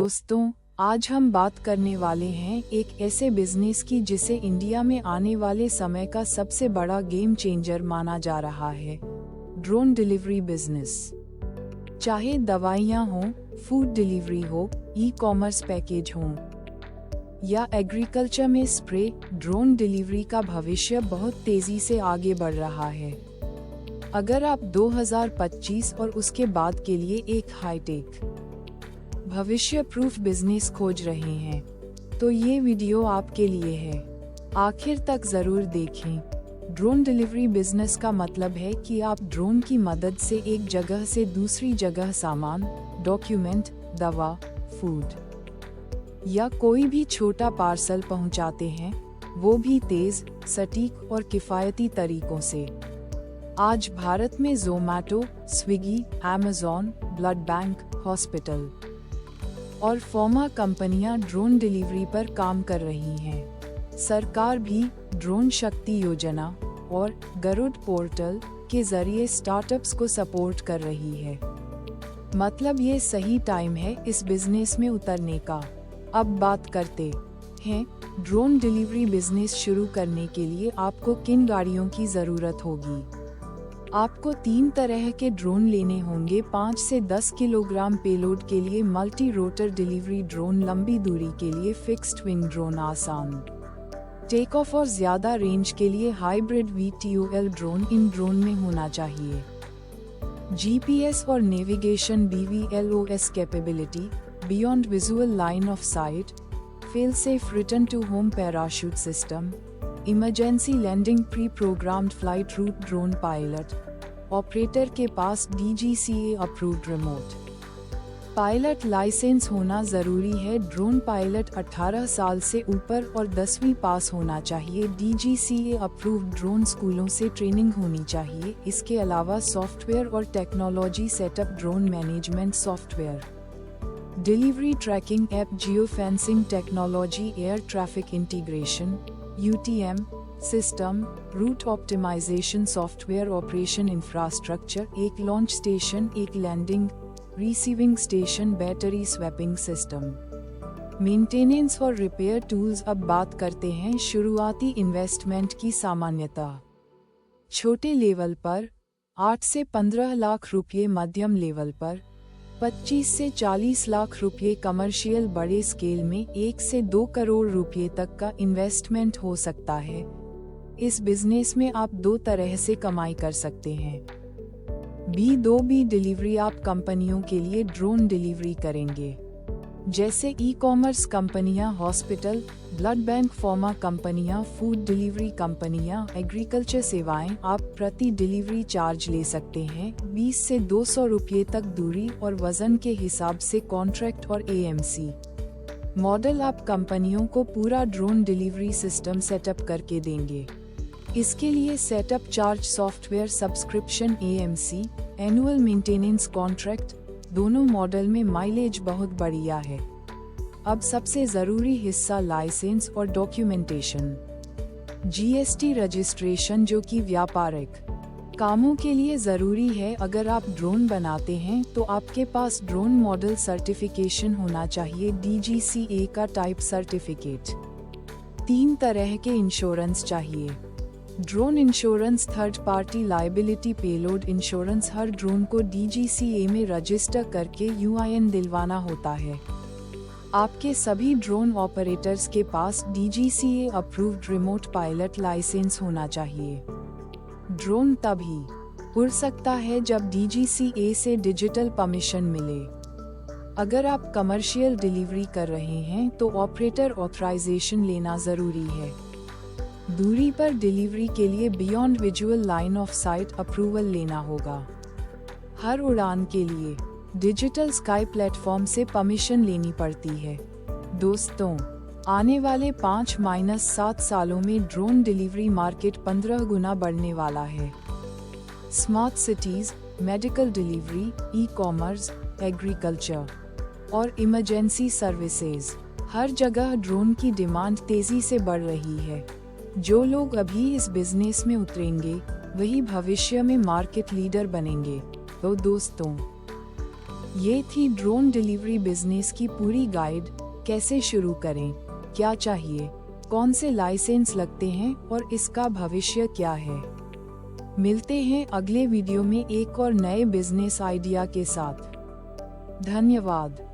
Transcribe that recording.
दोस्तों, आज हम बात करने वाले हैं एक ऐसे बिजनेस की जिसे इंडिया में आने वाले समय का सबसे बड़ा गेम चेंजर माना जा रहा है, ड्रोन डिलीवरी बिजनेस। चाहे दवाइयाँ हों, फूड डिलीवरी हो, ई-कॉमर्स पैकेज हों या एग्रीकल्चर में स्प्रे, ड्रोन डिलीवरी का भविष्य बहुत तेजी से आगे बढ़ रहा है। अगर आप 2025 और उसके बाद के लिए एक हाईटेक भविष्य प्रूफ बिजनेस खोज रहे हैं, तो ये वीडियो आपके लिए है। आखिर तक जरूर देखें। ड्रोन डिलीवरी बिजनेस का मतलब है कि आप ड्रोन की मदद से एक जगह से दूसरी जगह सामान, डॉक्यूमेंट, दवा, फूड या कोई भी छोटा पार्सल पहुंचाते हैं, वो भी तेज, सटीक और किफायती तरीकों से। आज भारत में Zomato, Swiggy, Amazon, blood bank, hospital और फार्मा कंपनियां ड्रोन डिलीवरी पर काम कर रही हैं। सरकार भी ड्रोन शक्ति योजना और गरुड़ पोर्टल के जरिए स्टार्टअप्स को सपोर्ट कर रही है। मतलब ये सही टाइम है इस बिजनेस में उतरने का। अब बात करते हैं ड्रोन डिलीवरी बिजनेस शुरू करने के लिए आपको किन गाड़ियों की जरूरत होगी। आपको 3 तरह के ड्रोन लेने होंगे। 5 से 10 किलोग्राम पेलोड के लिए मल्टी रोटर डिलीवरी ड्रोन, लंबी दूरी के लिए फिक्स्ड विंग ड्रोन, आसान टेक ऑफ और ज्यादा रेंज के लिए हाइब्रिड VTOL ड्रोन इन ड्रोन में होना चाहिए। GPS और navigation BVLOS capability, beyond visual line of sight, fail safe return to home parachute system, emergency landing, pre programmed flight route, drone pilot, operator के पास DGCA approved remote pilot licence होना जरूरी है। Drone pilot 18 साल से ऊपर और 10वीं पास होना चाहिए। DGCA अप्रूव्ड ड्रोन स्कूलों से ट्रेनिंग होनी चाहिए। इसके अलावा सॉफ्टवेयर और technology setup, drone management software, delivery tracking app, geo fencing technology, air traffic integration UTM system, route optimisation software, operation infrastructure, एक लॉन्च स्टेशन, एक landing receiving station, battery swapping system, maintenance और repair tools. अब बात करते हैं शुरुआती investment की। सामान्यतः छोटे लेवल पर 8 से 15 लाख रुपये, मध्यम लेवल पर 25 से 40 लाख रुपये, कमर्शियल बड़े स्केल में 1 से 2 करोड़ रुपये तक का इन्वेस्टमेंट हो सकता है। इस बिजनेस में आप 2 तरह से कमाई कर सकते हैं। B2B डिलीवरी, आप कंपनियों के लिए ड्रोन डिलीवरी करेंगे, जैसे ई-कॉमर्स कंपनियां, हॉस्पिटल, ब्लड बैंक, फार्मा कंपनियां, फूड डिलीवरी कंपनियां, एग्रीकल्चर सेवाएं। आप प्रति डिलीवरी चार्ज ले सकते हैं 20 से 200 रुपये तक, दूरी और वजन के हिसाब से कॉन्ट्रैक्ट और AMC मॉडल। आप कंपनियों को पूरा ड्रोन डिलीवरी सिस्टम सेटअप करके देंगे। इसके लिए setup charge, software subscription, AMC, annual maintenance contract. दोनों मॉडल में माइलेज बहुत बढ़िया है। अब सबसे जरूरी हिस्सा लाइसेंस और डॉक्यूमेंटेशन। GST रजिस्ट्रेशन, जो कि व्यापारिक कामों के लिए जरूरी है। अगर आप ड्रोन बनाते हैं तो आपके पास ड्रोन मॉडल सर्टिफिकेशन होना चाहिए, DGCA का टाइप सर्टिफिकेट। 3 तरह के इंश्योरेंस चाहिए। Drone insurance, third party liability, payload insurance. हर ड्रोन को DGCA में रजिस्टर करके UIN दिलवाना होता है। आपके सभी ड्रोन ऑपरेटर्स के पास DGCA approved remote pilot licence होना चाहिए। ड्रोन तभी उड़ सकता है जब DGCA से डिजिटल परमिशन मिले। अगर आप कमर्शियल डिलीवरी कर रहे हैं तो ऑपरेटर ऑथराइजेशन लेना जरूरी है। दूरी पर डिलीवरी के लिए beyond visual line of site approval लेना होगा। हर उड़ान के लिए डिजिटल स्काई प्लेटफॉर्म से परमिशन लेनी पड़ती है। दोस्तों, आने वाले 5-7 सालों में ड्रोन डिलीवरी मार्केट 15 गुना बढ़ने वाला है। Smart cities, medical delivery, e-commerce, agriculture और इमरजेंसी सर्विसेज, हर जगह ड्रोन की डिमांड तेजी से बढ़ रही है। जो लोग अभी इस बिजनेस में उतरेंगे, वही भविष्य में मार्केट लीडर बनेंगे। तो दोस्तों, ये थी ड्रोन डिलीवरी बिजनेस की पूरी गाइड। कैसे शुरू करें, क्या चाहिए, कौन से लाइसेंस लगते हैं और इसका भविष्य क्या है। मिलते हैं अगले वीडियो में एक और नए बिजनेस आइडिया के साथ। धन्यवाद।